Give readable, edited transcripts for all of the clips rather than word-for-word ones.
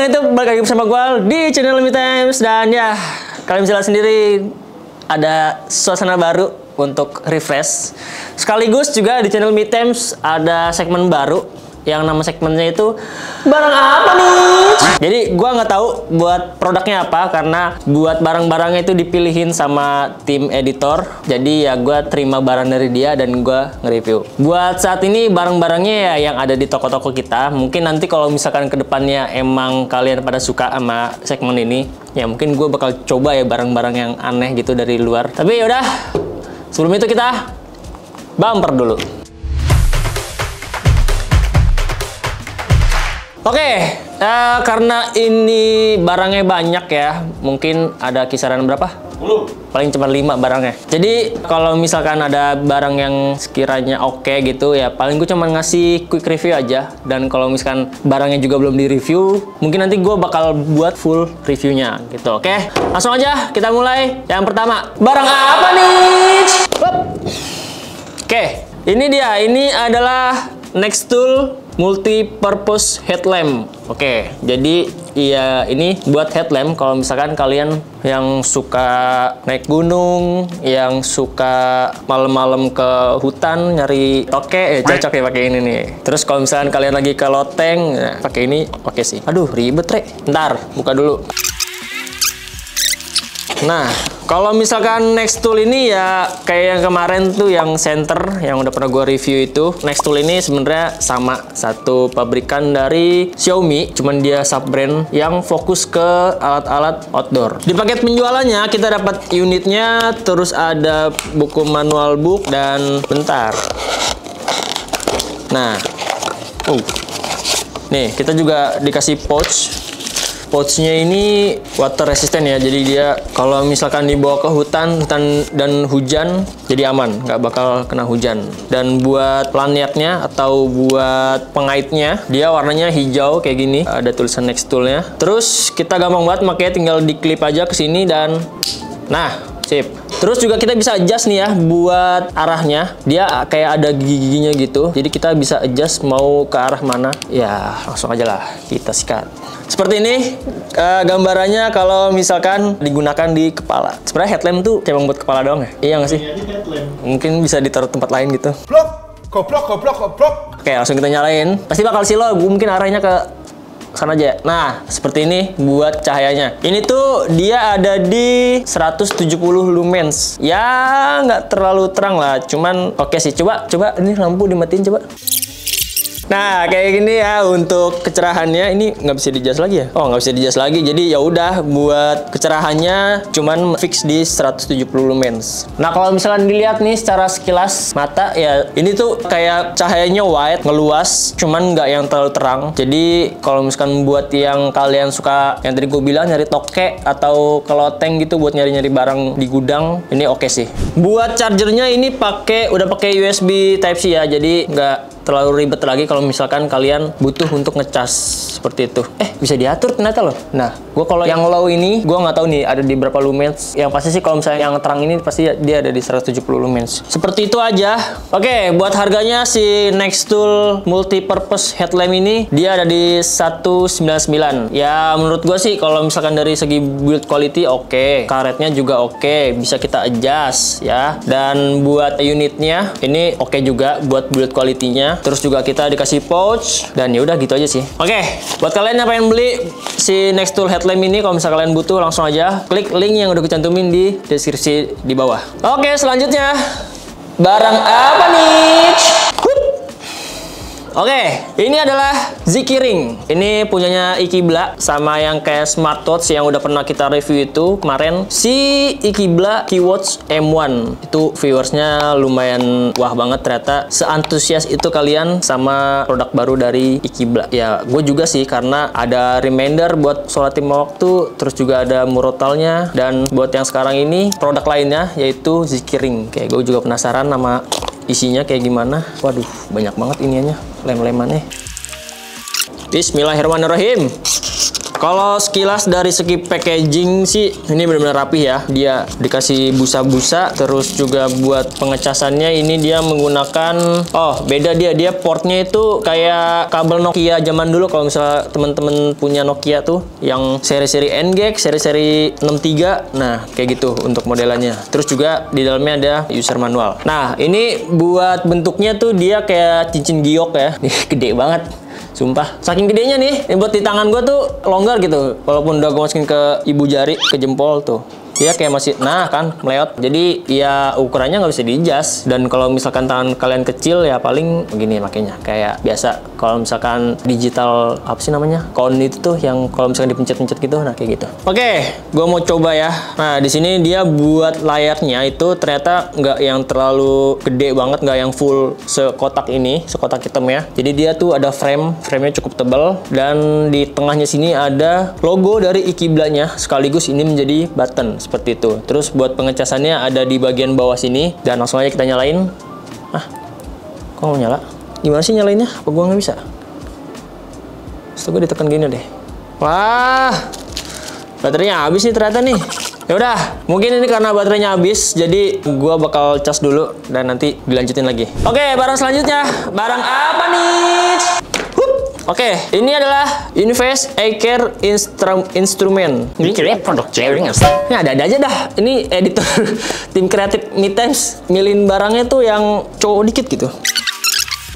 pendengar itu balik lagi bersama gue di channel Me Times. Dan ya, kalian bisa lihat sendiri ada suasana baru untuk refresh. Sekaligus juga di channel Me Times ada segmen baru yang nama segmennya itu barang apa nih? Jadi gue nggak tahu buat produknya apa, karena buat barang-barangnya itu dipilihin sama tim editor. Jadi ya gue terima barang dari dia dan gue nge-review. Buat saat ini barang-barangnya ya yang ada di toko-toko kita. Mungkin nanti kalau misalkan kedepannya emang kalian pada suka sama segmen ini, ya mungkin gue bakal coba ya barang-barang yang aneh gitu dari luar. Tapi yaudah, sebelum itu kita bumper dulu. Oke, karena ini barangnya banyak ya, mungkin ada kisaran berapa? 10. Paling cuma 5 barangnya. Jadi kalau misalkan ada barang yang sekiranya oke gitu ya, paling gue cuma ngasih quick review aja. Dan kalau misalkan barangnya juga belum di review, mungkin nanti gue bakal buat full reviewnya gitu. Oke, langsung aja kita mulai. Yang pertama, barang apa nih? Oke, ini dia. Ini adalah Nextool multi-purpose headlamp. Oke, jadi ya ini buat headlamp kalau misalkan kalian yang suka naik gunung, yang suka malam-malam ke hutan nyari toke, cocok ya pakai ini nih. Terus kalau misalkan kalian lagi ke loteng, ya, pakai ini oke sih. Aduh, ribet, Re. Ntar, buka dulu. Nah, kalau misalkan Nextool ini ya kayak yang kemarin tuh yang center yang udah pernah gue review itu. Nextool ini sebenarnya sama, satu pabrikan dari Xiaomi, cuman dia sub brand yang fokus ke alat-alat outdoor. Di paket penjualannya kita dapat unitnya, terus ada buku manual book dan bentar. Nah, nih kita juga dikasih pouch. Pouchnya ini water resistant ya, jadi dia kalau misalkan dibawa ke hutan dan hujan jadi aman, nggak bakal kena hujan. Dan buat lanyardnya atau buat pengaitnya dia warnanya hijau kayak gini, ada tulisan Nextool-nya. Terus kita gampang banget makanya, tinggal diklip aja ke sini dan nah, sip. Terus juga kita bisa adjust nih ya buat arahnya. Dia kayak ada gigi-giginya gitu. Jadi kita bisa adjust mau ke arah mana. Ya, langsung aja lah kita sikat. Seperti ini gambarannya kalau misalkan digunakan di kepala. Sebenarnya headlamp tuh cuma buat kepala doang ya? Iya nggak sih? Mungkin bisa ditaruh tempat lain gitu. Goblok. Oke, langsung kita nyalain. Pasti bakal silo, mungkin arahnya ke sana aja. Nah, seperti ini buat cahayanya. Ini tuh dia ada di 170 lumens. Ya, nggak terlalu terang lah. Cuman oke sih. Coba ini lampu dimatiin coba. Nah, kayak gini ya untuk kecerahannya. Ini nggak bisa di-adjust lagi ya? Oh, nggak bisa di-adjust lagi. Jadi ya udah buat kecerahannya cuman fix di 170 lumens. Nah, kalau misalnya dilihat nih secara sekilas mata ya, ini tuh kayak cahayanya white, ngeluas, cuman nggak yang terlalu terang. Jadi kalau misalkan buat yang kalian suka yang tadi gue bilang nyari toke atau keloteng gitu buat nyari-nyari barang di gudang, ini oke sih. Buat chargernya ini udah pakai USB Type-C ya. Jadi nggak terlalu ribet lagi kalau misalkan kalian butuh untuk ngecas seperti itu. Bisa diatur ternyata loh. Nah, gue kalau yang low ini gue nggak tahu nih ada di berapa lumens. Yang pasti sih kalau misalnya yang terang ini pasti dia ada di 170 lumens. Seperti itu aja. Oke, buat harganya si Nextool multi-purpose headlamp ini dia ada di 199. Ya menurut gue sih kalau misalkan dari segi build quality oke. Karetnya juga oke, bisa kita adjust ya. Dan buat unitnya ini oke juga buat build quality-nya. Terus juga kita dikasih pouch dan ya udah gitu aja sih. Oke, buat kalian yang pengen beli si Nextool headlamp ini, kalau misalnya kalian butuh langsung aja klik link yang udah cantumin di deskripsi di bawah. Oke, selanjutnya barang apa nih? Oke, ini adalah Ziki Ring. Ini punyanya Ikibla sama yang kayak smartwatch yang udah pernah kita review itu kemarin. Si Ikibla Keywatch M1 itu viewersnya lumayan wah banget ternyata. Seantusias itu kalian sama produk baru dari Ikibla. Ya, gue juga sih karena ada reminder buat sholat lima waktu, terus juga ada murotalnya, dan buat yang sekarang ini produk lainnya yaitu Ziki Ring. Kayak gue juga penasaran sama isinya kayak gimana. Waduh, banyak banget iniannya, lem-lemannya. Bismillahirrahmanirrahim. Kalau sekilas dari segi packaging sih ini benar-benar rapi ya. Dia dikasih busa-busa, terus juga buat pengecasannya ini dia menggunakan beda dia portnya itu kayak kabel Nokia zaman dulu. Kalau misalnya teman-teman punya Nokia tuh yang seri-seri NGEX, seri-seri 63, nah kayak gitu untuk modelannya. Terus juga di dalamnya ada user manual. Nah, ini buat bentuknya tuh dia kayak cincin giok ya. Gede banget. Sumpah, saking gedenya nih, buat di tangan gue tuh longgar gitu. Walaupun udah gue masukin ke ibu jari, ke jempol tuh. Dia kayak masih, nah kan, meleot. Jadi ya ukurannya nggak bisa di-adjust. Dan kalau misalkan tangan kalian kecil ya paling begini makanya. Kayak biasa, kalau misalkan digital, apa sih namanya? Count itu tuh yang kalau misalkan dipencet-pencet gitu, nah kayak gitu. Oke, gue mau coba ya. Nah, di sini dia buat layarnya itu ternyata nggak yang terlalu gede banget, nggak yang full sekotak ini, sekotak hitam ya. Jadi dia tuh ada frame-nya cukup tebal. Dan di tengahnya sini ada logo dari Iqibla-nya, sekaligus ini menjadi button. Seperti itu. Terus buat pengecasannya ada di bagian bawah sini. Dan langsung aja kita nyalain. Kok mau nyala? Gimana sih nyalainnya? Apa gua nggak bisa? Terus gue ditekan gini deh. Wah, baterainya habis nih ternyata nih. Ya udah, mungkin ini karena baterainya habis, jadi gua bakal cas dulu dan nanti dilanjutin lagi. Oke, barang selanjutnya, barang apa nih? Oke, ini adalah Invest Air Instrument. Ini kira produk jaring ya? Ini ada-ada aja dah. Ini editor tim kreatif Mitimes milin barangnya tuh yang cowok dikit gitu.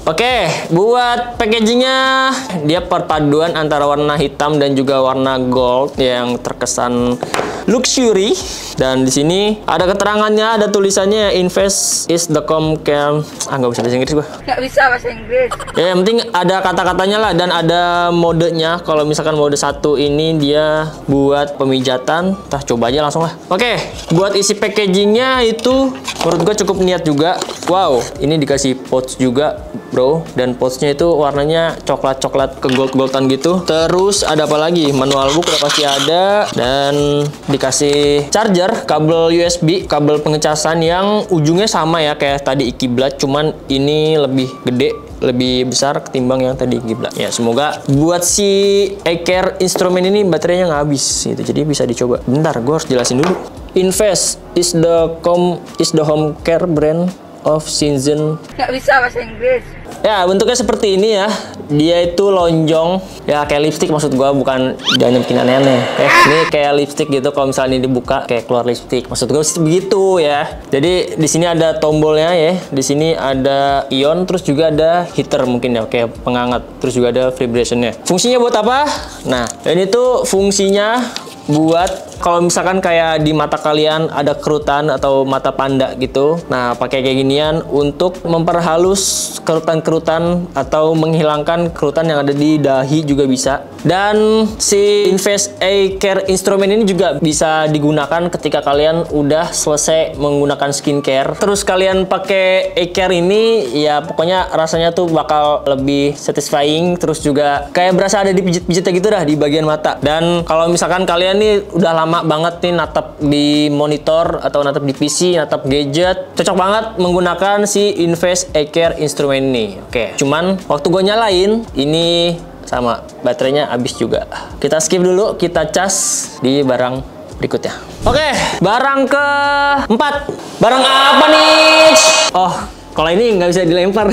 Oke, buat packagingnya dia perpaduan antara warna hitam dan juga warna gold yang terkesan luxury. Dan di sini ada keterangannya, ada tulisannya Invest is the care. Nggak bisa bahasa Inggris gua. Nggak bisa bahasa Inggris. Ya, yang penting ada kata-katanya lah dan ada modenya. Kalau misalkan mode 1 ini dia buat pemijatan. Coba aja langsung lah. Oke, buat isi packagingnya itu menurut gua cukup niat juga. Wow, ini dikasih pouch juga, bro. Dan pouchnya itu warnanya coklat-coklat ke gold-goldan gitu. Terus ada apa lagi? Manual book udah pasti ada. Dan dikasih charger, kabel USB, kabel pengecasan yang ujungnya sama ya kayak tadi Iqibla, cuman ini lebih gede, lebih besar ketimbang yang tadi Iqibla. Ya, semoga buat si Air Instrument ini baterainya nggak habis gitu. Jadi bisa dicoba. Bentar, gue harus jelasin dulu. Invest is the home care brand of Shenzhen. Nggak bisa bahasa Inggris. Ya, bentuknya seperti ini ya. Dia itu lonjong. Ya, kayak lipstick maksud gua, bukan jangan bikin aneh-aneh. Ini kayak lipstick gitu, kalau misalnya ini dibuka kayak keluar lipstick. Maksud gua begitu ya. Jadi di sini ada tombolnya ya. Di sini ada ion, terus juga ada heater mungkin ya, kayak penghangat. Terus juga ada vibrationnya. Fungsinya buat apa? Nah, ini tuh fungsinya buat kalau misalkan kayak di mata kalian ada kerutan atau mata panda gitu. Nah, pakai kayak ginian untuk memperhalus kerutan-kerutan atau menghilangkan kerutan yang ada di dahi juga bisa. Dan si Invest Air Instrument ini juga bisa digunakan ketika kalian udah selesai menggunakan skincare. Terus kalian pakai Air ini, ya pokoknya rasanya tuh bakal lebih satisfying. Terus juga kayak berasa ada dipijit-pijitnya gitu dah di bagian mata. Dan kalau misalkan kalian nih udah lama banget nih natap di monitor atau natap di PC, natap gadget, cocok banget menggunakan si Invest Air Instrument ini. Oke, cuman waktu gue nyalain ini sama baterainya habis juga. Kita skip dulu, kita cas di barang berikutnya. Oke, barang keempat. Barang apa nih? Oh, kalau ini nggak bisa dilempar.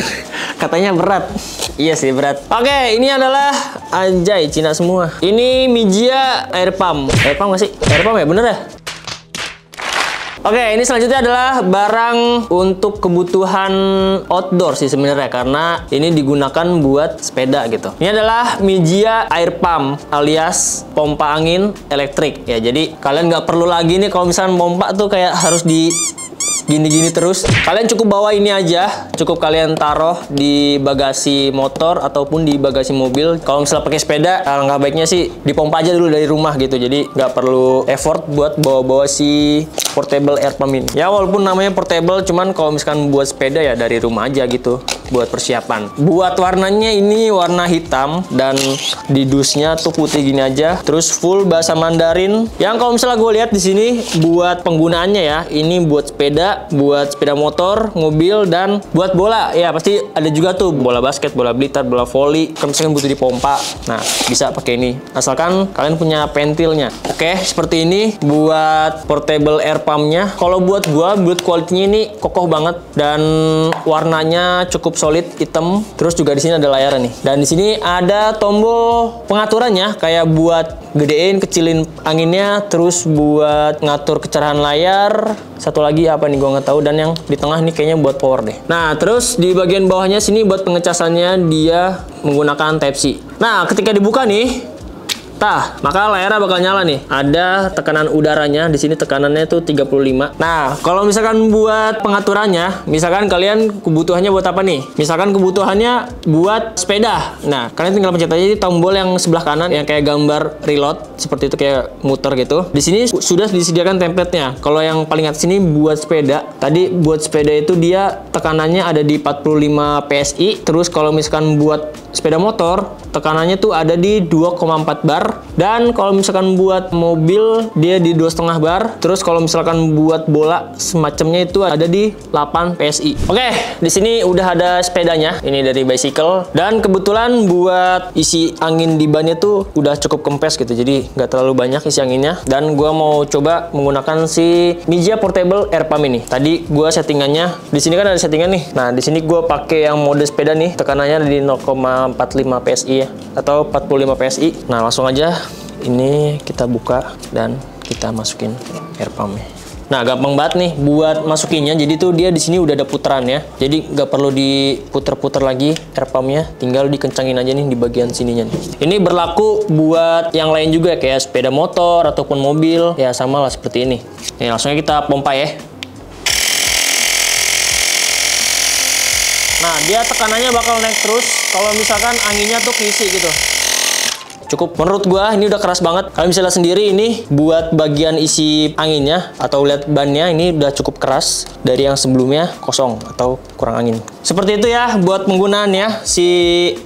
Katanya berat. Iya sih berat. Oke, ini adalah anjay Cina semua. Ini Mijia Air Pump. Air Pump nggak sih? Air Pump ya, bener ya? Oke, ini selanjutnya adalah barang untuk kebutuhan outdoor sih sebenarnya, karena ini digunakan buat sepeda gitu. Ini adalah Mijia Air Pump alias pompa angin elektrik ya. Jadi kalian nggak perlu lagi nih kalau misalnya pompa tuh kayak harus di gini-gini terus. Kalian cukup bawa ini aja, cukup kalian taruh di bagasi motor ataupun di bagasi mobil. Kalau misalnya pakai sepeda, alangkah baiknya sih dipompa aja dulu dari rumah gitu. Jadi nggak perlu effort buat bawa-bawa si portable air pump ini. Ya walaupun namanya portable, cuman kalau misalkan buat sepeda ya dari rumah aja gitu, buat persiapan. Buat warnanya ini warna hitam dan di dusnya tuh putih gini aja. Terus full bahasa Mandarin. Yang kalau misalnya gue lihat di sini buat penggunaannya ya, ini buat sepeda sepeda, buat sepeda motor, mobil, dan buat bola. Ya pasti ada juga tuh bola basket, bola blitar, bola voli. Kalau misalkan butuh dipompa, nah bisa pakai ini. Asalkan kalian punya pentilnya. Oke, seperti ini buat portable air pumpnya. Kalau buat gua, build quality-nya ini kokoh banget dan warnanya cukup solid, hitam. Terus juga di sini ada layar nih. Dan di sini ada tombol pengaturannya, kayak buat gedein, kecilin anginnya, terus buat ngatur kecerahan layar. Satu lagi apa nih gua nggak tahu, dan yang di tengah nih kayaknya buat power deh. Nah, terus di bagian bawahnya sini buat pengecasannya dia menggunakan Type C. Nah, ketika dibuka nih, maka layarnya bakal nyala nih. Ada tekanan udaranya, di sini tekanannya tuh 35. Nah, kalau misalkan buat pengaturannya, misalkan kalian kebutuhannya buat apa nih? Misalkan kebutuhannya buat sepeda. Nah, kalian tinggal pencet aja di tombol yang sebelah kanan yang kayak gambar reload, seperti itu kayak muter gitu. Di sini sudah disediakan template-nya. Kalau yang paling atas sini buat sepeda. Tadi buat sepeda itu dia tekanannya ada di 45 PSI. Terus kalau misalkan buat sepeda motor, tekanannya tuh ada di 2,4 bar. Dan kalau misalkan buat mobil dia di 2,5 bar. Terus kalau misalkan buat bola semacamnya itu ada di 8 PSI. Oke, di sini udah ada sepedanya. Ini dari Bicycle. Dan kebetulan buat isi angin di bannya tuh udah cukup kempes gitu. Jadi nggak terlalu banyak isi anginnya. Dan gua mau coba menggunakan si Mijia Portable Air Pump ini. Tadi gua settingannya, di sini kan ada settingan nih. Nah, di sini gua pakai yang mode sepeda nih. Tekanannya ada di 0,45 PSI ya, atau 45 PSI. Nah, langsung aja ini kita buka dan kita masukin air pumpnya. Nah, gampang banget nih buat masukinnya. Jadi tuh dia di sini udah ada putaran ya. Jadi nggak perlu diputer-puter lagi air pumpnya, tinggal dikencangin aja nih di bagian sininya nih. Ini berlaku buat yang lain juga kayak sepeda motor ataupun mobil. Ya sama lah seperti ini. Nih, langsung aja kita pompa ya. Nah, dia tekanannya bakal naik terus kalau misalkan anginnya tuh keisi gitu. Cukup, menurut gua ini udah keras banget. Kalian bisa lihat sendiri ini buat bagian isi anginnya atau lihat bannya ini udah cukup keras dari yang sebelumnya kosong atau kurang angin. Seperti itu ya buat penggunaannya si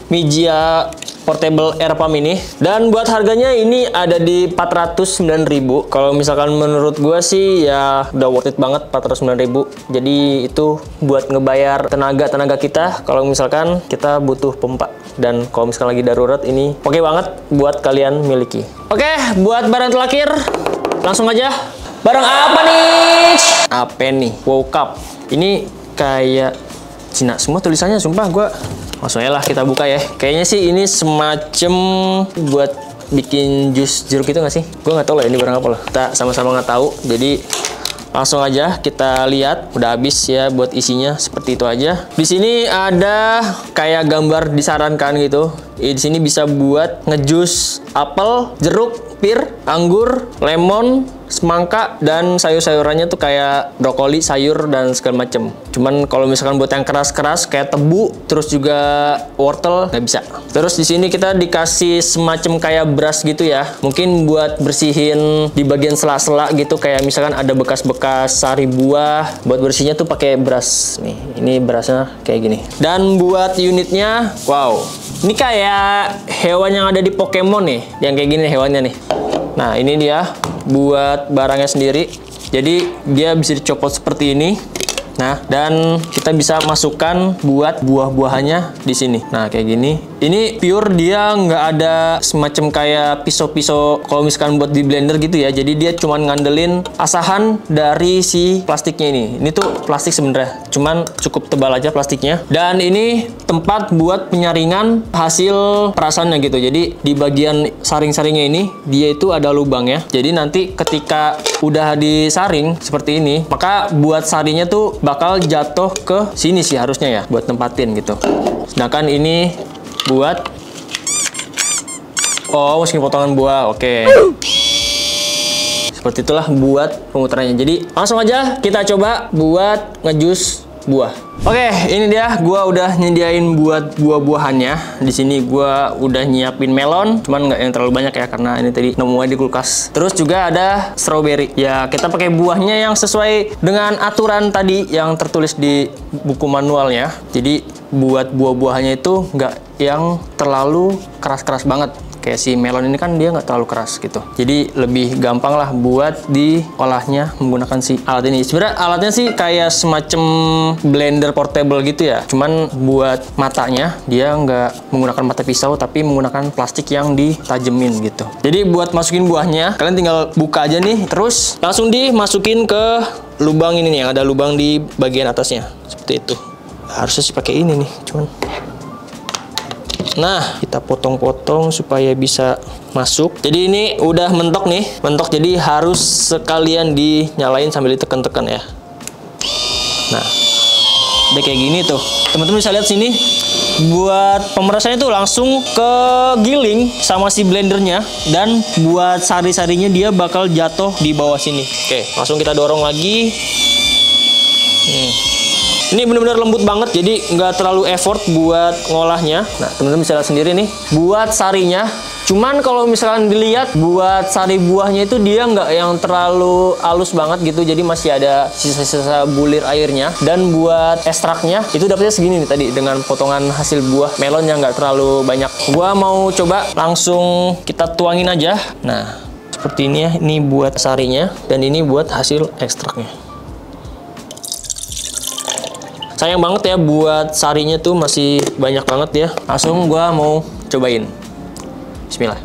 Mijia Portable Air Pump ini. Dan buat harganya ini ada di 409.000. Kalau misalkan menurut gue sih ya udah worth it banget 409.000. Jadi itu buat ngebayar tenaga kita kalau misalkan kita butuh pompa. Dan kalau misalkan lagi darurat ini oke banget buat kalian miliki. Oke, buat barang terakhir langsung aja. Barang apa nih? Apa nih? Wow Cup. Ini kayak Cina semua tulisannya, sumpah gue. Langsung aja lah kita buka ya. Kayaknya sih ini semacam buat bikin jus jeruk itu nggak sih? Gue nggak tahu lah ini barang apa loh. Kita sama-sama nggak tahu. Jadi langsung aja kita lihat. Udah habis ya buat isinya, seperti itu aja. Di sini ada kayak gambar disarankan gitu. Di sini bisa buat ngejus apel, jeruk, pir, anggur, lemon, semangka, dan sayur-sayurannya tuh kayak brokoli, sayur, dan segala macem. Cuman kalau misalkan buat yang keras-keras kayak tebu, terus juga wortel, nggak bisa. Terus di sini kita dikasih semacam kayak brush gitu ya. Mungkin buat bersihin di bagian sela-sela gitu, kayak misalkan ada bekas-bekas sari buah. Buat bersihnya tuh pakai brush. Nih, ini brushnya kayak gini. Dan buat unitnya, wow. Ini kayak hewan yang ada di Pokemon nih, yang kayak gini hewannya nih. Nah, ini dia buat barangnya sendiri. Jadi dia bisa dicopot seperti ini. Nah, dan kita bisa masukkan buat buah-buahannya di sini. Nah, kayak gini. Ini pure, dia nggak ada semacam kayak pisau-pisau kalau misalkan buat di blender gitu ya. Jadi dia cuman ngandelin asahan dari si plastiknya ini. Ini tuh plastik sebenarnya, cuman cukup tebal aja plastiknya. Dan ini tempat buat penyaringan hasil perasannya gitu. Jadi di bagian saring-saringnya ini dia itu ada lubangnya. Jadi nanti ketika udah disaring seperti ini, maka buat sarinya tuh bakal jatuh ke sini sih harusnya ya, buat tempatin gitu. Sedangkan ini buat masukin potongan buah. Oke. Seperti itulah buat pemutarannya. Jadi langsung aja kita coba buat ngejus buah. Oke, ini dia gua udah nyediain buat buah-buahannya. Di sini gua udah nyiapin melon, cuman nggak yang terlalu banyak ya karena ini tadi nemuin di kulkas. Terus juga ada strawberry. Ya, kita pakai buahnya yang sesuai dengan aturan tadi yang tertulis di buku manualnya. Jadi buat buah-buahannya itu nggak yang terlalu keras-keras banget. Kayak si melon ini kan dia nggak terlalu keras gitu. Jadi lebih gampang lah buat diolahnya menggunakan si alat ini. Sebenarnya alatnya sih kayak semacam blender portable gitu ya. Cuman buat matanya dia nggak menggunakan mata pisau tapi menggunakan plastik yang ditajemin gitu. Jadi buat masukin buahnya kalian tinggal buka aja nih, terus langsung dimasukin ke lubang ini nih, yang ada lubang di bagian atasnya seperti itu. Harusnya sih pakai ini nih, cuman nah kita potong-potong supaya bisa masuk. Jadi ini udah mentok nih, mentok, jadi harus sekalian dinyalain sambil ditekan-tekan ya. Nah udah kayak gini tuh, teman-teman bisa lihat sini. Buat pemerasannya tuh langsung ke giling sama si blendernya, dan buat sari-sarinya dia bakal jatuh di bawah sini. Oke, langsung kita dorong lagi. Ini bener-bener lembut banget, jadi nggak terlalu effort buat ngolahnya. Nah, teman-teman bisa lihat sendiri nih, buat sarinya. Cuman kalau misalkan dilihat buat sari buahnya itu dia nggak yang terlalu halus banget gitu, jadi masih ada sisa-sisa bulir airnya. Dan buat ekstraknya itu dapetnya segini nih tadi, dengan potongan hasil buah melon yang nggak terlalu banyak. Gua mau coba langsung kita tuangin aja. Nah, seperti ini ya, ini buat sarinya dan ini buat hasil ekstraknya. Sayang banget ya buat sarinya tuh masih banyak banget ya. Langsung gua mau cobain. Bismillah.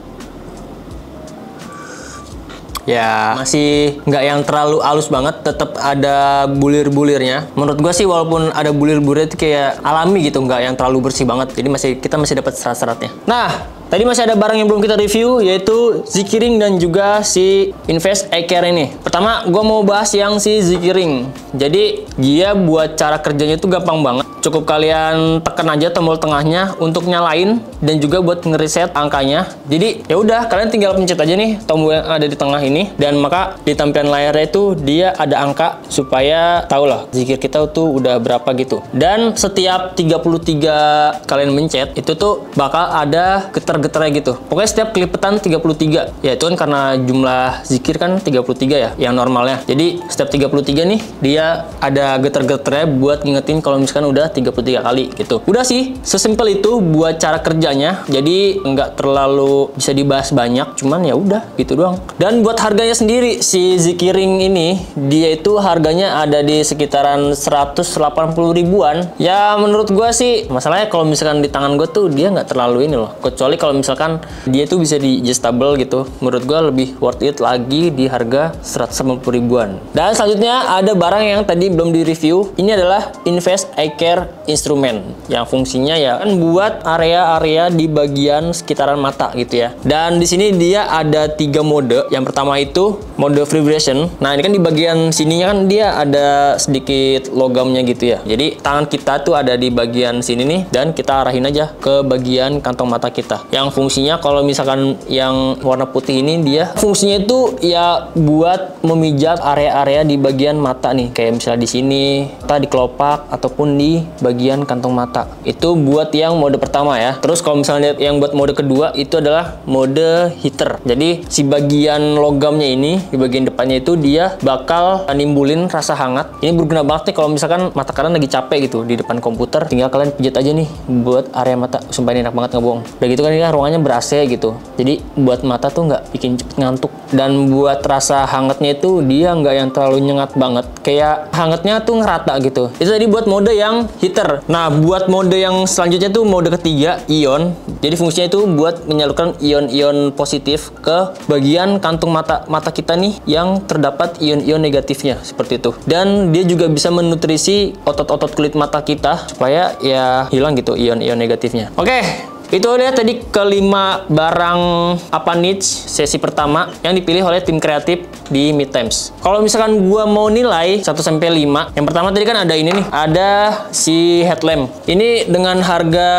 Ya masih nggak yang terlalu halus banget, tetap ada bulir-bulirnya. Menurut gua sih walaupun ada bulir-bulirnya itu kayak alami gitu, nggak yang terlalu bersih banget. Jadi kita masih dapat serat-seratnya. Nah, tadi masih ada barang yang belum kita review, yaitu Zikiring dan juga si Invest Eye Care ini. Pertama, gue mau bahas yang si Zikiring. Jadi, dia buat cara kerjanya itu gampang banget. Cukup kalian tekan aja tombol tengahnya untuk nyalain dan juga buat ngereset angkanya. Jadi, ya udah, kalian tinggal pencet aja nih tombol yang ada di tengah ini, dan maka di tampilan layarnya itu dia ada angka supaya tahu lah zikir kita tuh udah berapa gitu. Dan setiap 33 kalian mencet itu tuh bakal ada getar-getarnya gitu. Pokoknya setiap kelipetan 33. Ya itu kan karena jumlah zikir kan 33 ya, yang normalnya. Jadi setiap 33 nih dia ada getar-getarnya buat ngingetin kalau misalkan udah 33 kali gitu. Udah sih, sesimpel itu buat cara kerjanya. Jadi nggak terlalu bisa dibahas banyak, cuman ya udah gitu doang. Dan buat harganya sendiri, si Zikiring ini dia itu harganya ada di sekitaran 180 ribuan. Ya menurut gua sih, masalahnya kalau misalkan di tangan gue tuh dia nggak terlalu ini loh. Kecuali kalau misalkan dia tuh bisa di adjustable gitu, menurut gua lebih worth it lagi di harga 180 ribuan. Dan selanjutnya ada barang yang tadi belum di review. Ini adalah Invest Eye Care instrumen yang fungsinya ya kan buat area-area di bagian sekitaran mata gitu ya. Dan di sini dia ada 3 mode. Yang pertama itu mode vibration. Nah, ini kan di bagian sininya kan dia ada sedikit logamnya gitu ya. Jadi tangan kita tuh ada di bagian sini nih, dan kita arahin aja ke bagian kantong mata kita. Yang fungsinya kalau misalkan yang warna putih ini dia fungsinya itu ya buat memijat area-area di bagian mata nih, kayak misalnya di sini, di kelopak ataupun di bagian kantong mata. Itu buat yang mode pertama ya. Terus kalau misalnya yang buat mode kedua itu adalah mode heater. Jadi si bagian logamnya ini di bagian depannya itu dia bakal nimbulin rasa hangat. Ini berguna banget nih kalau misalkan mata kalian lagi capek gitu di depan komputer, tinggal kalian pijat aja nih buat area mata. Sumpah ini enak banget, nggak bohong. Udah gitu kan ini kan ruangannya ber-AC gitu. Jadi buat mata tuh nggak bikin cepet ngantuk. Dan buat rasa hangatnya itu dia nggak yang terlalu nyengat banget. Kayak hangatnya tuh ngerata gitu. Itu tadi buat mode yang heater. Nah, buat mode yang selanjutnya tuh mode ketiga, ion. Jadi fungsinya itu buat menyalurkan ion-ion positif ke bagian kantung mata kita nih yang terdapat ion-ion negatifnya seperti itu. Dan dia juga bisa menutrisi otot-otot kulit mata kita supaya ya hilang gitu ion-ion negatifnya. Oke. Itu dia tadi kelima barang apa niche sesi pertama yang dipilih oleh tim kreatif di Midtimes. Kalau misalkan gua mau nilai 1 sampai 5, yang pertama tadi kan ada ini nih, ada si headlamp. Ini dengan harga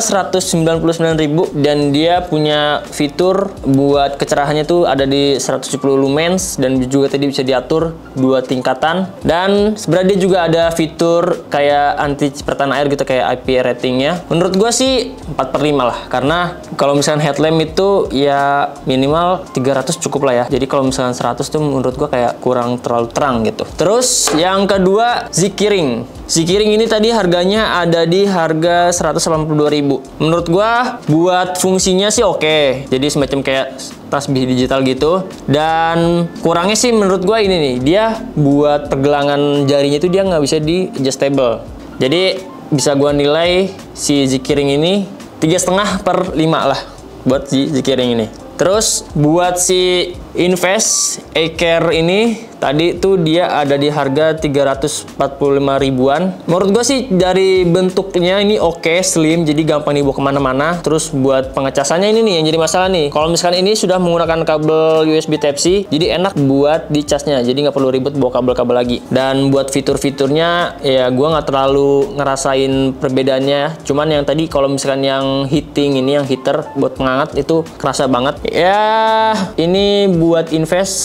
199.000 dan dia punya fitur buat kecerahannya tuh ada di 170 lumens dan juga tadi bisa diatur 2 tingkatan. Dan sebenarnya dia juga ada fitur kayak anti cipratan air gitu, kayak IP ratingnya. Menurut gua sih 4/5 minimal lah. Karena kalau misalkan headlamp itu ya minimal 300 cukup lah ya. Jadi kalau misalkan 100 tuh menurut gua kayak kurang terlalu terang gitu. Terus yang kedua, Z-Keyring. Z-Keyring ini tadi harganya ada di harga 182.000. Menurut gua buat fungsinya sih oke. Jadi semacam kayak tasbih digital gitu. Dan kurangnya sih menurut gua ini nih, dia buat pergelangan jarinya itu dia nggak bisa di adjustable. Jadi bisa gua nilai si Z-Keyring ini 3,5/5 lah buat si Z-Keyring ini. Terus buat si Invest A-Care ini tadi tuh dia ada di harga 345 ribuan. Menurut gue sih dari bentuknya ini oke, slim, jadi gampang dibawa kemana-mana. Terus buat pengecasannya ini nih yang jadi masalah nih. Kalau misalkan ini sudah menggunakan kabel USB Type-C, jadi enak buat dicasnya, jadi nggak perlu ribet bawa kabel-kabel lagi. Dan buat fitur-fiturnya ya gue nggak terlalu ngerasain perbedaannya. Cuman yang tadi kalau misalkan yang heating ini, yang heater buat penghangat itu kerasa banget. Ya ini buat Invest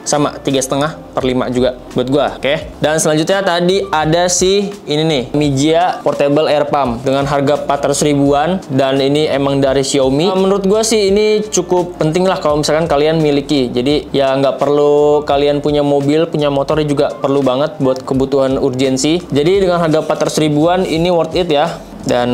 sama 3,5/5 juga buat gua, oke. Dan selanjutnya tadi ada si ini nih, Mijia Portable Air Pump dengan harga 400 ribuan dan ini emang dari Xiaomi. Menurut gua sih ini cukup penting lah kalau misalkan kalian miliki. Jadi ya nggak perlu kalian punya mobil, punya motor juga perlu banget buat kebutuhan urgensi. Jadi dengan harga 400 ribuan ini worth it ya. Dan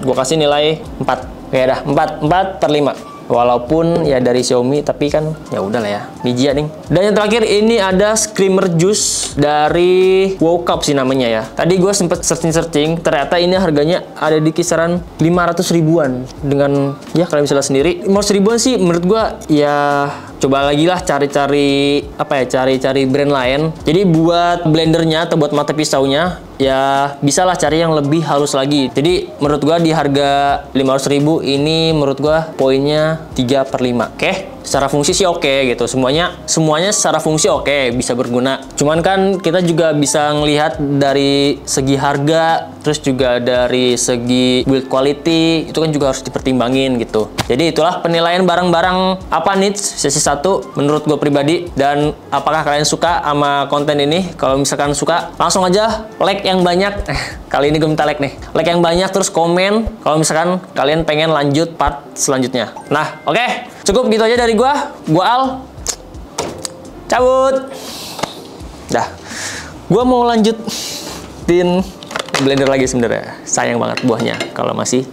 gua kasih nilai 4. Oke dah, 4/5. Walaupun ya dari Xiaomi, tapi kan ya udah lah ya, Mijia nih. Dan yang terakhir ini ada Screamer Juice dari Wowcup sih namanya ya. Tadi gue sempet searching, ternyata ini harganya ada di kisaran 500 ribuan. Dengan ya kalian bisa lihat sendiri, 500 ribuan sih menurut gue ya coba lagi lah cari-cari apa ya, cari-cari brand lain. Jadi buat blendernya atau buat mata pisaunya ya bisalah cari yang lebih halus lagi. Jadi menurut gua di harga 500.000 ini menurut gua poinnya 3/5. Oke, secara fungsi sih oke gitu. Semuanya secara fungsi oke, bisa berguna. Cuman kan kita juga bisa ngelihat dari segi harga, terus juga dari segi build quality itu kan juga harus dipertimbangin gitu. Jadi itulah penilaian barang-barang apa needs sesi 1 menurut gue pribadi. Dan apakah kalian suka sama konten ini? Kalau misalkan suka, langsung aja like yang banyak. Kali ini gue minta like nih, like yang banyak, terus komen kalau misalkan kalian pengen lanjut part selanjutnya. Nah oke, cukup gitu aja dari gue Al, cabut. Dah, gue mau lanjutin blender lagi sebenarnya. Sayang banget buahnya kalau masih